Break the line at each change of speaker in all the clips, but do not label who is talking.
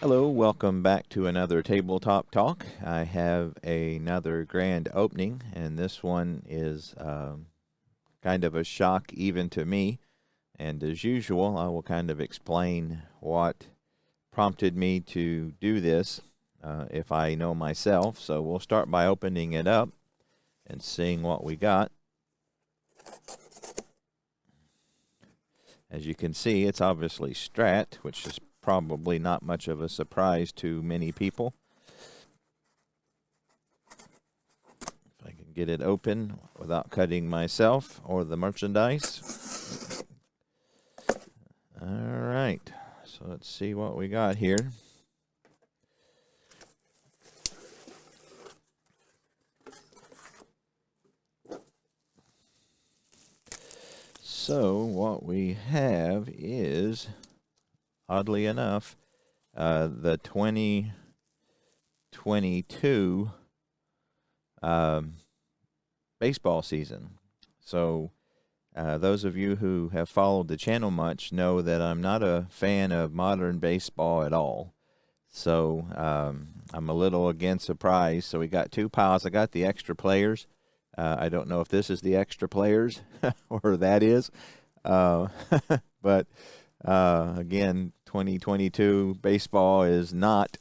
Hello, welcome back to another Tabletop Talk. I have another grand opening, and this one is kind of a shock even to me. And as usual, I will kind of explain what prompted me to do this if I know myself. So we'll start by opening it up and seeing what we got. As you can see, it's obviously Strat, which is probably not much of a surprise to many people. If I can get it open without cutting myself or the merchandise. All right, so let's see what we got here. So what we have is, oddly enough, the 2022 baseball season. So those of you who have followed the channel much know that I'm not a fan of modern baseball at all. So I'm a little again surprised. So we got two piles. I got the extra players. I don't know if this is the extra players or that is. But again, 2022 baseball is not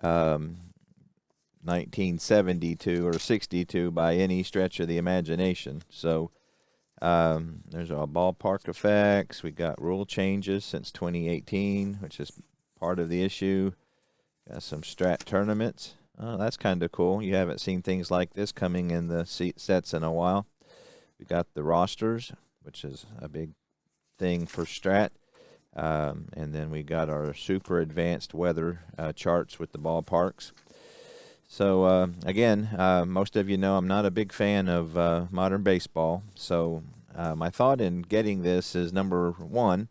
1972 or 62 by any stretch of the imagination. So there's our ballpark effects. We got rule changes since 2018, which is part of the issue. Got some Strat tournaments. Oh, that's kind of cool. You haven't seen things like this coming in the sets in a while. We got the rosters, which is a big thing for Strat. And then we got our super advanced weather charts with the ballparks. So, again, most of you know I'm not a big fan of modern baseball. So my thought in getting this is, number one,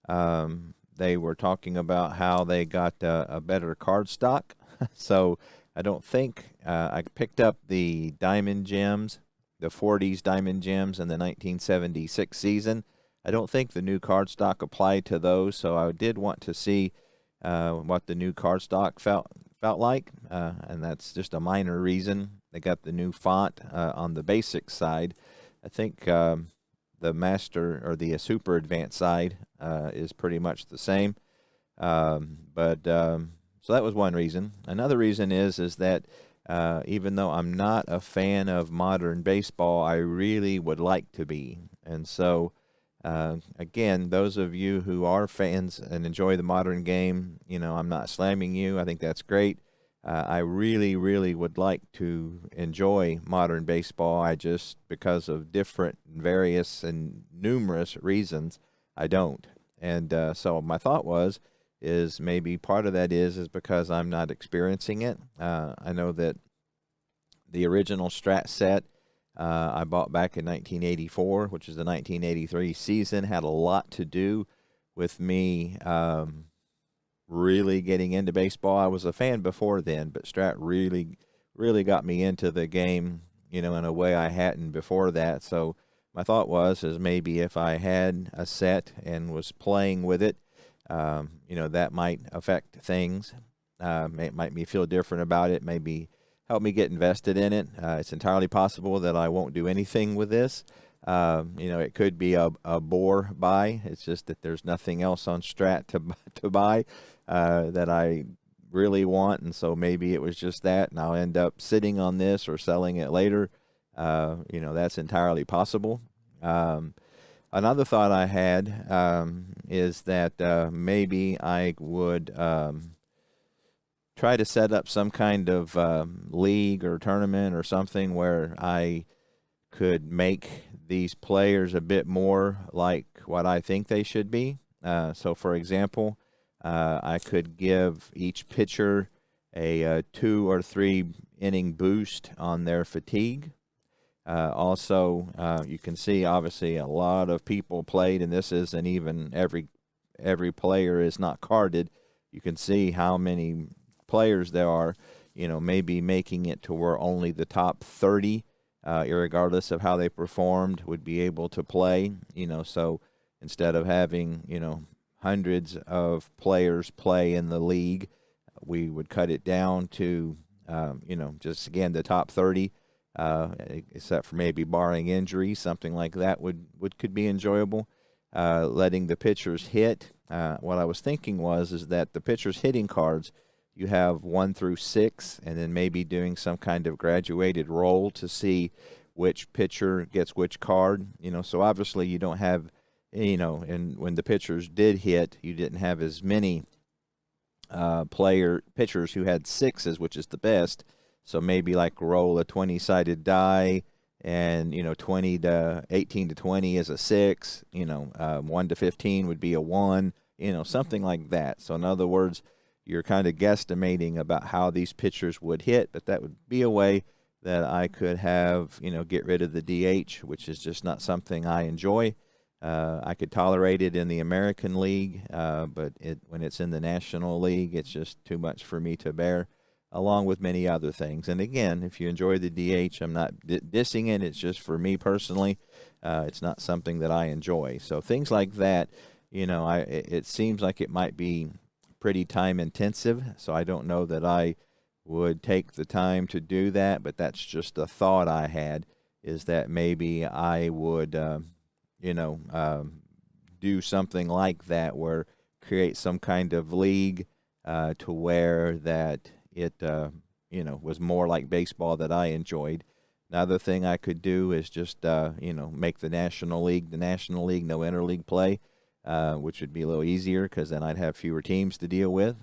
they were talking about how they got a better card stock. So I don't think I picked up the Diamond Gems, the 40s Diamond Gems in the 1976 season. I don't think the new card stock applied to those, so I did want to see what the new card stock felt like, and that's just a minor reason. They got the new font on the basic side. I think the master or the super advanced side is pretty much the same, so that was one reason. Another reason is that even though I'm not a fan of modern baseball, I really would like to be. And so, again, those of you who are fans and enjoy the modern game, you know, I'm not slamming you. I think that's great. I really, really would like to enjoy modern baseball. I just, because of different, various, and numerous reasons, I don't. And so my thought is maybe part of that is because I'm not experiencing it. I know that the original Strat set I bought back in 1984, which is the 1983 season, had a lot to do with me really getting into baseball. I was a fan before then, but Strat really, really got me into the game, you know, in a way I hadn't before that. So my thought is maybe if I had a set and was playing with it, you know, that might affect things. It might me feel different about it, maybe help me get invested in it. It's entirely possible that I won't do anything with this. You know, it could be a bore buy. It's just that there's nothing else on Strat to buy that I really want, and so maybe it was just that, and I'll end up sitting on this or selling it later. You know, that's entirely possible. Another thought I had is that maybe I would try to set up some kind of league or tournament or something where I could make these players a bit more like what I think they should be. So, for example, I could give each pitcher a 2 or 3 inning boost on their fatigue. Also, you can see obviously a lot of people played, and this isn't even every player is not carded. You can see how many players there are, you know, maybe making it to where only the top 30, irregardless of how they performed, would be able to play, you know. So instead of having, you know, hundreds of players play in the league, we would cut it down to, just again the top 30, except for maybe barring injury, something like that could be enjoyable. Letting the pitchers hit. What I was thinking is that the pitchers hitting cards, you have 1 through 6, and then maybe doing some kind of graduated roll to see which pitcher gets which card. So obviously you don't have, and when the pitchers did hit, you didn't have as many pitchers who had 6s, which is the best. So maybe like roll a 20-sided die, and 20 to 18 to 20 is a 6. 1 to 15 would be a 1. Something like that. So in other words, you're kind of guesstimating about how these pitchers would hit, but that would be a way that I could have, get rid of the DH, which is just not something I enjoy. I could tolerate it in the American League, but when it's in the National League, it's just too much for me to bear, along with many other things. And again, if you enjoy the DH, I'm not dissing it. It's just for me personally, it's not something that I enjoy. So things like that, it seems like it might be pretty time intensive. So I don't know that I would take the time to do that, but that's just a thought I had, is that maybe I would, do something like that, where create some kind of league to where that it, was more like baseball that I enjoyed. Another thing I could do is just, make the National League, no interleague play, which would be a little easier because then I'd have fewer teams to deal with.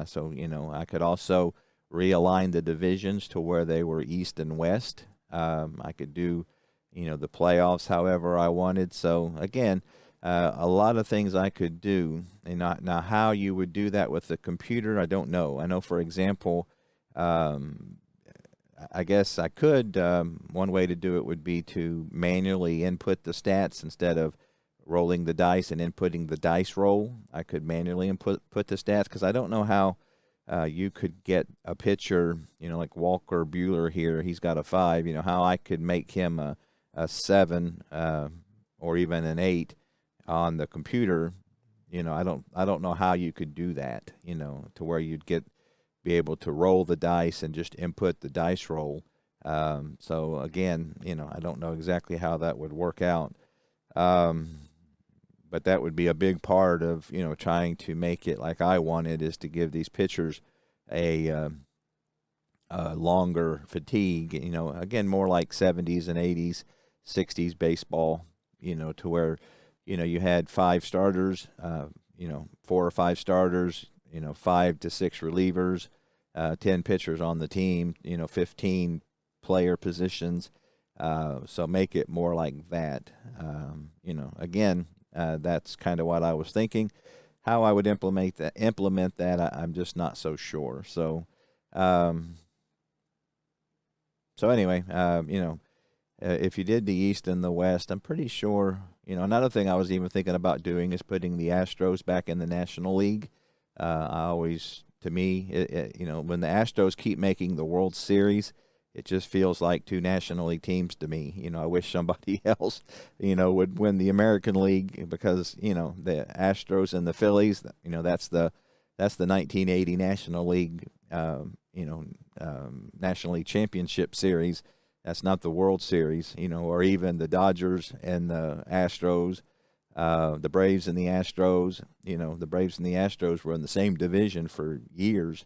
So I could also realign the divisions to where they were East and West. I could do, the playoffs however I wanted. So again, a lot of things I could do. And now how you would do that with the computer, I don't know. I know, for example, I guess I could, one way to do it would be to manually input the stats instead of rolling the dice and inputting the dice roll. I could manually put the stats, because I don't know how you could get a pitcher, like Walker Buehler here, he's got a 5, how I could make him a 7 or even an 8 on the computer. I don't know how you could do that, to where you'd be able to roll the dice and just input the dice roll. So again, I don't know exactly how that would work out. But that would be a big part of, trying to make it like I wanted, is to give these pitchers a longer fatigue, again, more like 70s and 80s, 60s baseball, to where, you had 5 starters, 4 or 5 starters, 5 to 6 relievers, 10 pitchers on the team, 15 player positions. So make it more like that. Again, that's kind of what I was thinking. How I would implement that, I'm just not so sure. So, anyway, if you did the East and the West, I'm pretty sure. Another thing I was even thinking about doing is putting the Astros back in the National League. To me, when the Astros keep making the World Series, it just feels like 2 National League teams to me. I wish somebody else, would win the American League, because, the Astros and the Phillies, that's the 1980 National League, National League Championship Series. That's not the World Series, or even the Dodgers and the Astros, the Braves and the Astros. The Braves and the Astros were in the same division for years.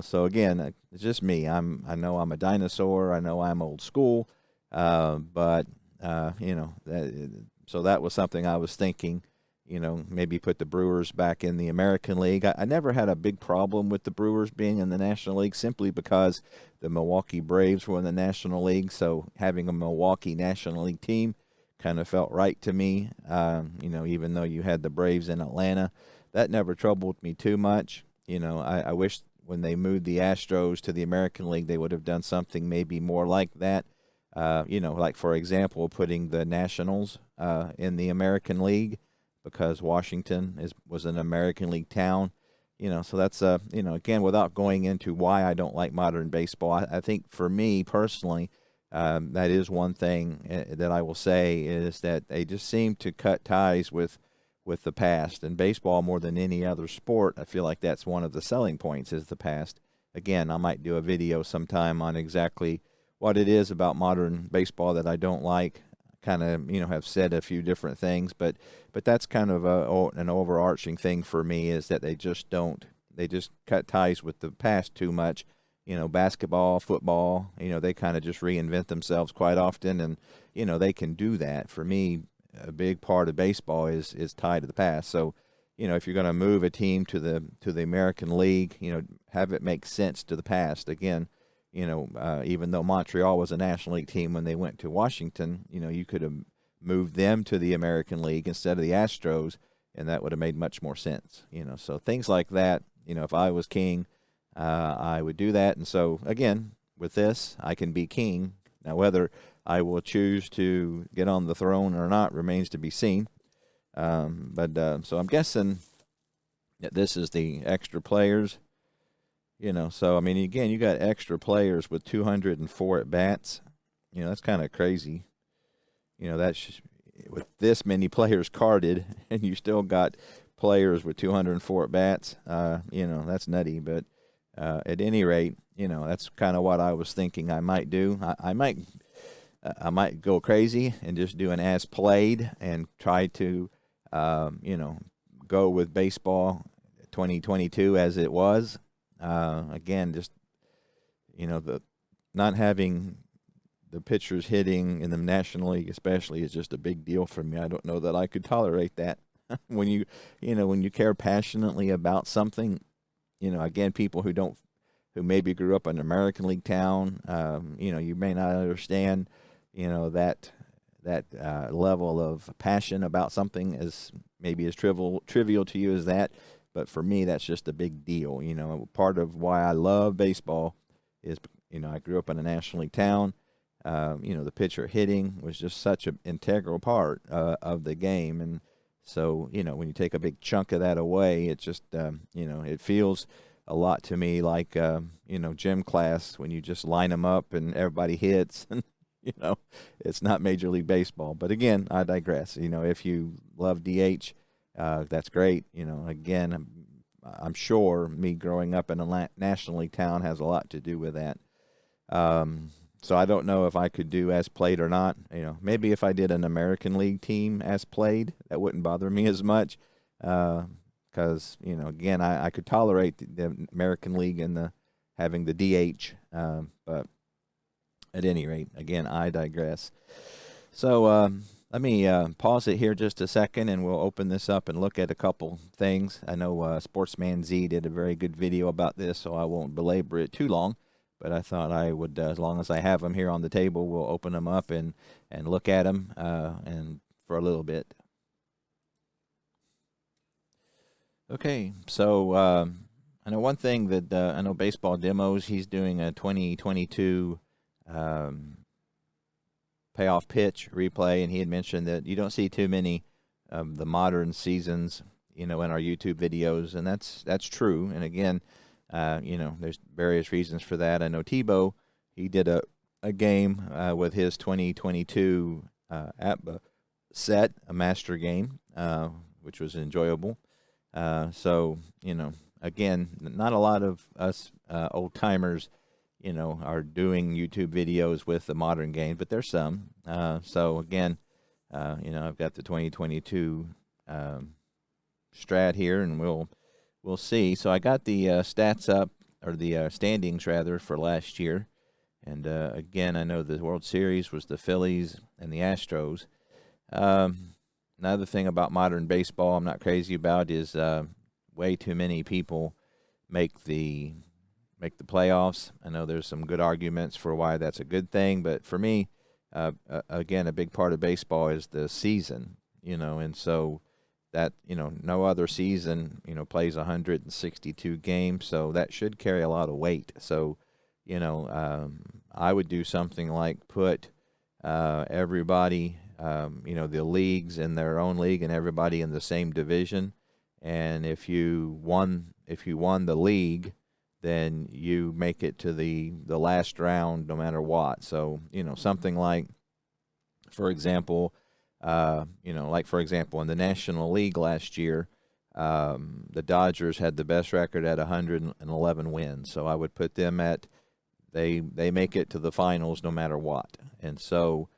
So again, it's just me. I know I'm a dinosaur. I know I'm old school, but so that was something I was thinking. Maybe put the Brewers back in the American League. I never had a big problem with the Brewers being in the National League, simply because the Milwaukee Braves were in the National League. So having a Milwaukee National League team kind of felt right to me. Even though you had the Braves in Atlanta, that never troubled me too much. I wish when they moved the Astros to the American League, they would have done something maybe more like that. Like, for example, putting the Nationals in the American League, because Washington was an American League town. So that's, again, without going into why I don't like modern baseball, I think for me personally, that is one thing that I will say, is that they just seem to cut ties with with the past. And baseball, more than any other sport, I feel like that's one of the selling points is the past. Again, I might do a video sometime on exactly what it is about modern baseball that I don't like. Kind of, have said a few different things, but that's kind of an overarching thing for me is that they just cut ties with the past too much. Basketball, football, they kind of just reinvent themselves quite often, and they can do that. For me, a big part of baseball is tied to the past. So, if you're going to move a team to the American League, have it make sense to the past. Again, even though Montreal was a National League team when they went to Washington, you could have moved them to the American League instead of the Astros, and that would have made much more sense. So things like that, if I was king, I would do that. And so, again, with this, I can be king. Now, whether I will choose to get on the throne or not remains to be seen. So I'm guessing that this is the extra players. So, I mean, again, you got extra players with 204 at-bats. That's kind of crazy. That's with this many players carded, and you still got players with 204 at-bats. That's nutty. But at any rate, that's kind of what I was thinking I might do. I might go crazy and just do an as played and try to, go with baseball 2022 as it was. Again, just, the not having the pitchers hitting in the National League especially is just a big deal for me. I don't know that I could tolerate that. When you care passionately about something, again, people who maybe grew up in an American League town, you may not understand, that level of passion about something as trivial to you as that. But for me, that's just a big deal. Part of why I love baseball is, I grew up in a National League town. The pitcher hitting was just such an integral part of the game. And so, when you take a big chunk of that away, it just, it feels a lot to me like, gym class when you just line them up and everybody hits. And, it's not Major League Baseball. But again, I digress. If you love DH, that's great. Again, I'm sure me growing up in a National League town has a lot to do with that. So I don't know if I could do as played or not. Maybe if I did an American League team as played, that wouldn't bother me as much. Because, again, I could tolerate the American League and having the DH. But at any rate, again, I digress. So, let me pause it here just a second, and we'll open this up and look at a couple things. I know Sportsman Z did a very good video about this, so I won't belabor it too long. But I thought I would, as long as I have them here on the table, we'll open them up and look at them and for a little bit. Okay, so I know one thing that I know Baseball Demos, he's doing a 2022 payoff pitch replay, and he had mentioned that you don't see too many of the modern seasons, in our YouTube videos, and that's true. And again, there's various reasons for that. I know Tebow, he did a game with his 2022 set, a master game, which was enjoyable. So, again, not a lot of us old timers, are doing YouTube videos with the modern game, but there's some. So again, I've got the 2022 strat here, and we'll see. So I got the stats up, or the standings rather, for last year. And again, I know the World Series was the Phillies and the Astros. Another thing about modern baseball I'm not crazy about is way too many people make the playoffs. I know there's some good arguments for why that's a good thing, but for me, again, a big part of baseball is the season, and so that, no other season, plays 162 games, so that should carry a lot of weight. So, I would do something like put everybody, the leagues in their own league and everybody in the same division. And if you won the league, then you make it to the last round no matter what. So, something like, for example, Like for example, in the National League last year, the Dodgers had the best record at 111 wins. So I would put them at they make it to the finals no matter what. And so,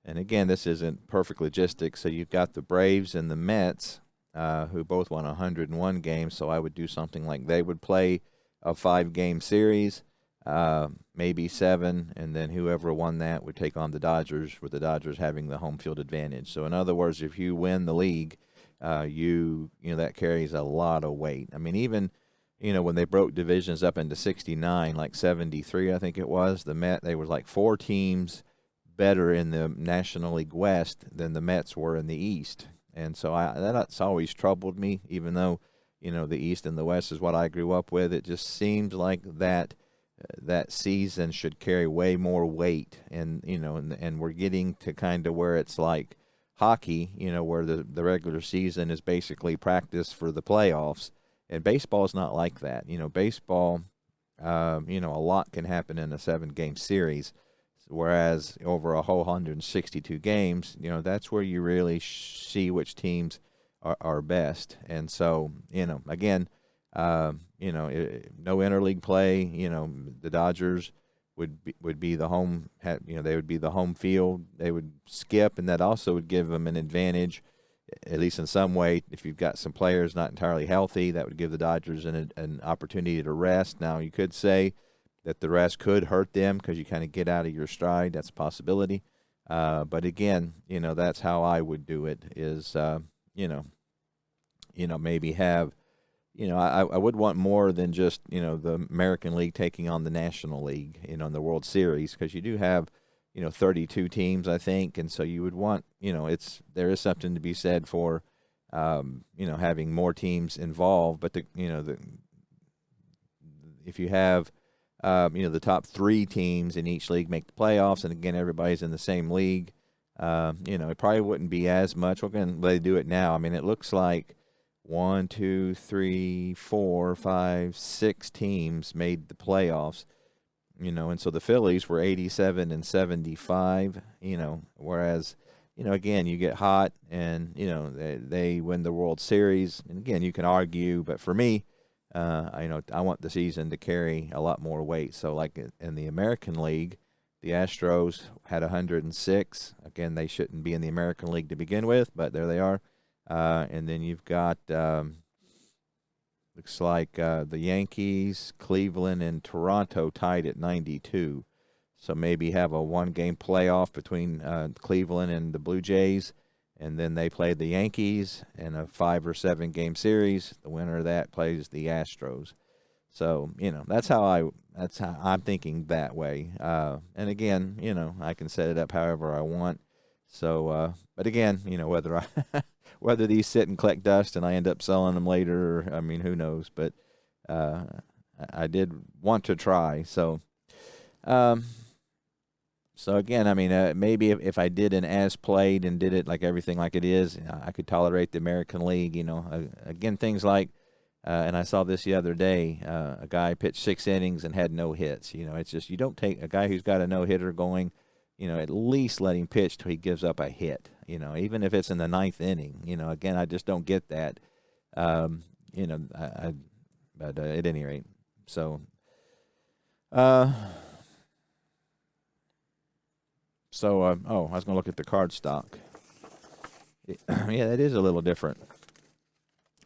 and again, this isn't perfect logistics. So you've got the Braves and the Mets, who both won 101 games. So I would do something like they would play a 5-game series, maybe 7, and then whoever won that would take on the Dodgers, with the Dodgers having the home field advantage. So in other words, if you win the league, that carries a lot of weight. I mean, even when they broke divisions up into 69, like 73, I think it was, they were like 4 teams better in the National League West than the Mets were in the East. And so that's always troubled me, even though, the East and the West is what I grew up with. It just seems like that season should carry way more weight. And, and we're getting to kind of where it's like hockey, where the regular season is basically practice for the playoffs. And baseball is not like that. Baseball, a lot can happen in a 7-game series. Whereas over a whole 162 games, that's where you really see which teams are best. And so, again, no interleague play. The Dodgers would be the home. They would be the home field. They would skip, and that also would give them an advantage, at least in some way. If you've got some players not entirely healthy, that would give the Dodgers an opportunity to rest. Now, you could say that the rest could hurt them because you kind of get out of your stride. That's a possibility. But again, that's how I would do it is, maybe have, I would want more than just, the American League taking on the National League, in the World Series, because you do have, 32 teams, I think. And so you would want, there is something to be said for, having more teams involved. But if you have, the top 3 teams in each league make the playoffs, and again, everybody's in the same league, it probably wouldn't be as much. Well, again, they do it now. I mean, it looks like 1, 2, 3, 4, 5, 6 teams made the playoffs, and so the Phillies were 87 and 75, whereas, again, you get hot and, they win the World Series. And again, you can argue, but for me, I want the season to carry a lot more weight. So like in the American League, the Astros had 106. Again, they shouldn't be in the American League to begin with, but there they are. And then you've got, looks like the Yankees, Cleveland, and Toronto tied at 92. So maybe have a 1-game playoff between Cleveland and the Blue Jays. And then they play the Yankees in a 5 or 7 game series. The winner of that plays the Astros. So, that's how I'm thinking that way. And again, I can set it up however I want. So, but again, whether these sit and collect dust and I end up selling them later, I mean, who knows? But I did want to try. So, So again, I mean, maybe if I did an as played and did it like everything like it is, I could tolerate the American League. Again, things like, and I saw this the other day, a guy pitched 6 innings and had no hits. It's just, you don't take a guy who's got a no hitter going, at least let him pitch till he gives up a hit. Even if it's in the 9th inning. Again, I just don't get that. But at any rate, so. I was going to look at the card stock. Yeah, that is a little different.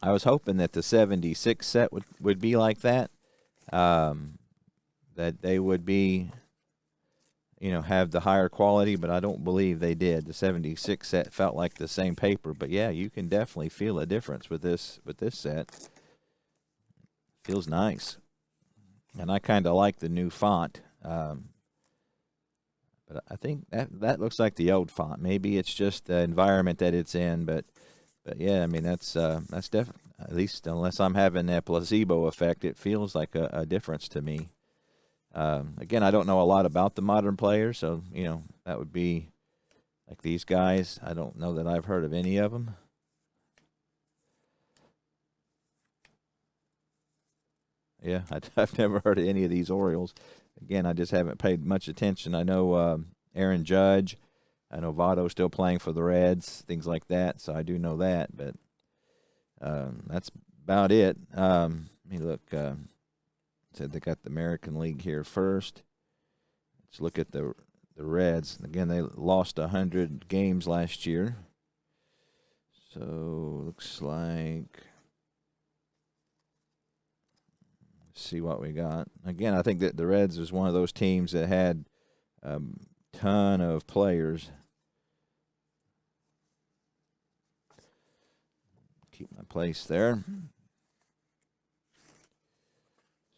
I was hoping that the 76 set would be like that. That they would be, have the higher quality, but I don't believe they did. The 76 set felt like the same paper, but yeah, you can definitely feel a difference with this set. Feels nice. And I kind of like the new font. But I think that looks like the old font. Maybe it's just the environment that it's in, but yeah, I mean that's definitely, at least unless I'm having a placebo effect, it feels like a difference to me. Again, I don't know a lot about the modern players, so that would be like these guys. I don't know that I've heard of any of them. Yeah, I've never heard of any of these Orioles. Again, I just haven't paid much attention. I know Aaron Judge I know Votto's still playing for the Reds, things like that. So I do know that, but that's about it. Let me look. Said they got the American League here first. Let's look at the Reds. Again, they lost 100 games last year. So looks like, let's see what we got. Again, I think that the Reds is one of those teams that had a ton of players. Keep my place there.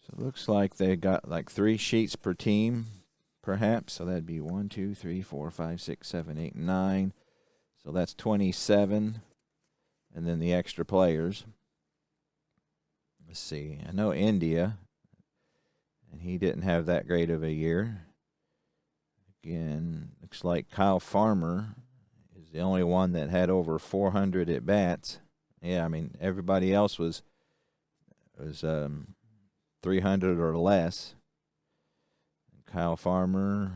So it looks like they got like 3 sheets per team, perhaps. So that'd be 1, 2, 3, 4, 5, 6, 7, 8, 9. So that's 27. And then the extra players. Let's see. I know India, and he didn't have that great of a year. Again, looks like Kyle Farmer is the only one that had over 400 at bats. Yeah, I mean everybody else was 300 or less. Kyle Farmer.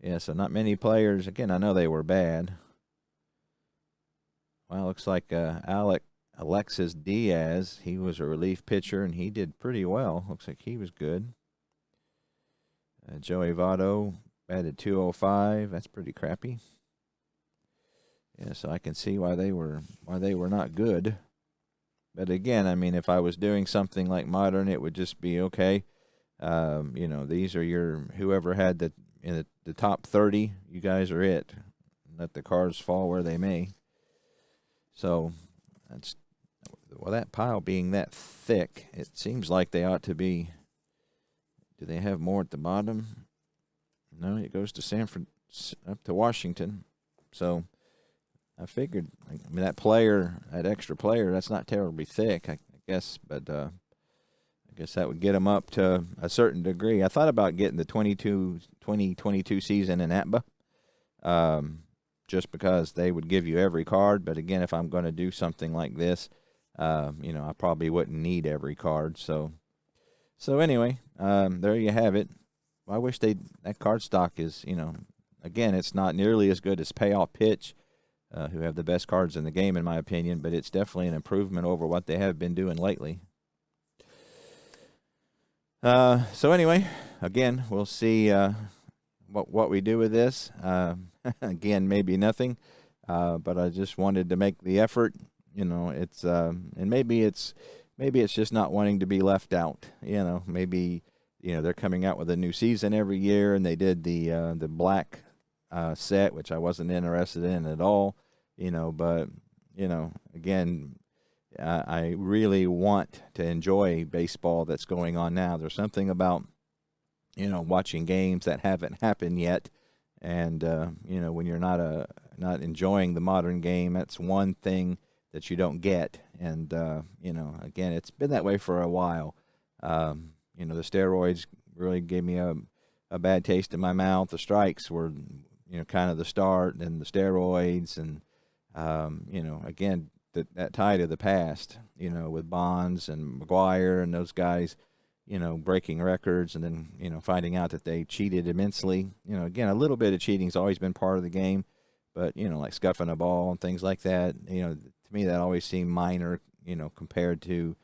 Yeah, so not many players. Again, I know they were bad. Well, looks like Alexis Diaz, he was a relief pitcher, and he did pretty well. Looks like he was good. Joey Votto batted .205. That's pretty crappy. Yeah, so I can see why they were not good. But again, I mean, if I was doing something like Modern, it would just be okay. These are your whoever had in the top 30. You guys are it. Let the cards fall where they may. So that pile being that thick, it seems like they ought to be. Do they have more at the bottom? No, it goes to up to Washington. So I figured, that extra player, that's not terribly thick, I guess, but I guess that would get them up to a certain degree. I thought about getting the 2022 season in ATBA, just because they would give you every card. But again, if I'm going to do something like this, I probably wouldn't need every card. So anyway, there you have it. I wish that card stock is, again, it's not nearly as good as Payoff Pitch, who have the best cards in the game, in my opinion, but it's definitely an improvement over what they have been doing lately. So anyway, again, we'll see what we do with this. Again, maybe nothing, but I just wanted to make the effort. It's and maybe it's just not wanting to be left out. Maybe they're coming out with a new season every year, and they did the black set, which I wasn't interested in at all. But again, I really want to enjoy baseball that's going on now. There's something about watching games that haven't happened yet, and when you're not enjoying the modern game, that's one thing that you don't get. And again, it's been that way for a while. The steroids really gave me a bad taste in my mouth. The strikes were kind of the start, and the steroids, and again, that tie to the past, with Bonds and McGuire and those guys, breaking records, and then, finding out that they cheated immensely. Again, a little bit of cheating's always been part of the game, but, like scuffing a ball and things like that, to me that always seemed minor, compared to,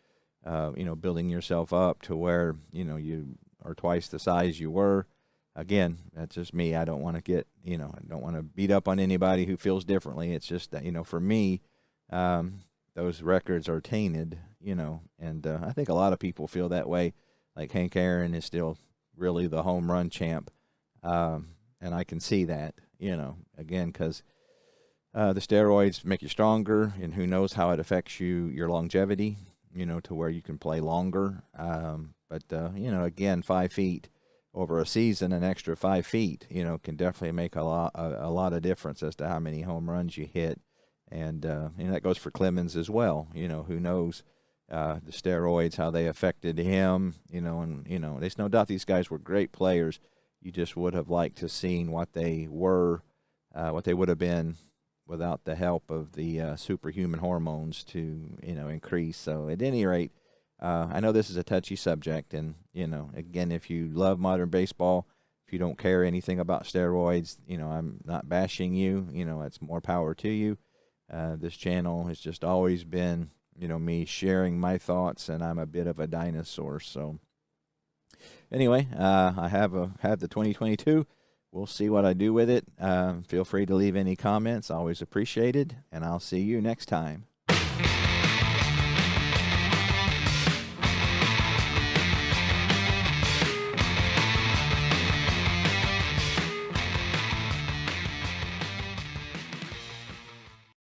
building yourself up to where, you are twice the size you were. Again, that's just me. I don't want to get, I don't want to beat up on anybody who feels differently. It's just that, for me, those records are tainted, and I think a lot of people feel that way. Like Hank Aaron is still really the home run champ, and I can see that, again, because the steroids make you stronger, and who knows how it affects your longevity, to where you can play longer. But again, 5 feet over a season, an extra 5 feet, can definitely make a lot of difference as to how many home runs you hit. And that goes for Clemens as well. Who knows the steroids, how they affected him, and, there's no doubt these guys were great players. You just would have liked to seen what they were, what they would have been without the help of the superhuman hormones to, increase. So at any rate, I know this is a touchy subject, and, again, if you love modern baseball, if if you don't care anything about steroids, I'm not bashing you. It's more power to you. This channel has just always been, me sharing my thoughts, and I'm a bit of a dinosaur. So anyway, I have the 2022. We'll see what I do with it. Feel free to leave any comments. Always appreciated, and I'll see you next time.